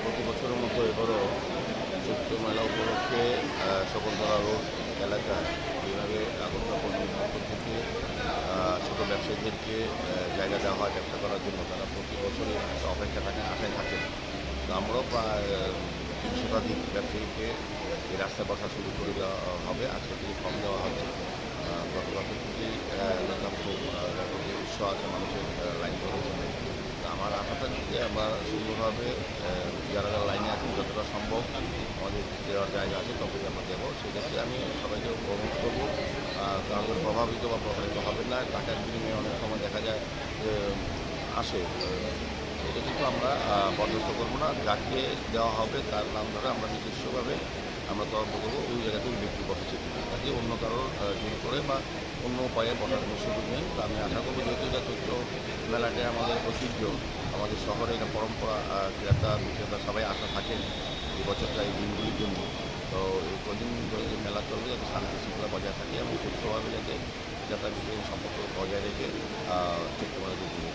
প্রতি বছরের মতো এবারও চৈত্র মেলা উপলক্ষে শকুন্তলা রোড এলাকায় এইভাবে আগরতলা পল্লী বিদ্যুৎ থেকে ছোটো ব্যবসায়ীদেরকে জায়গা দেওয়া হয় ব্যবসা করার জন্য। তারা প্রতি বছরই একটা অপেক্ষা থাকেন, আশায় থাকেন। তো আমরাও প্রায় ৩ শতাধিক ব্যবসায়ীকে এই রাস্তায় বসা শুরু করে দেওয়া হবে। আজকে থেকে কম দেওয়া হবে। গতকাল থেকেই দেখলাম খুব উৎসাহ আছে মানুষের লাইন ধরার জন্য। তো আমার আশা থাকবে যে আমরা সুন্দরভাবে যারা যারা লাইনে আছেন যতটা সম্ভব আমাদের দেওয়ার জায়গা আছে ততটুকু আমরা দেবো। সেক্ষেত্রে আমি সবাইকে অনুরোধ করবো কারোর প্রভাবিত বা প্রভাবিত হবে না। টাকার বিনিময়ে অনেক সময় দেখা যায় যে আসে। এটা কিন্তু আমরা বরদাস্ত করবো না। যাকে দেওয়া হবে তার নাম ধরে আমরা নিজস্বভাবে আমরা তদন্ত করবো ওই জায়গাতেই বিক্রি বসেছে কিনা, তাকে অন্য কারোর জোর করে বা অন্য উপায়ে বসার কোনো সুযোগ নেই। তো আমি আশা করবো যেহেতু এটা চৈত্র মেলাটাই আমাদের ঐতিহ্য, আমাদের শহরে এটা পরম্পরা, ক্রেতা বিক্রেতা সবাই আশা থাকেন এই বছরটা এই দিনগুলির জন্য। তো এই কদিন ধরে যে মেলা চলবে যাতে শান্তি শৃঙ্খলা বজায় থাকে এবং সুস্থভাবে যাতে ক্রেতা বিক্রেতার সম্পর্ক বজায় রেখে চৈত্র মেলাটি উপভোগ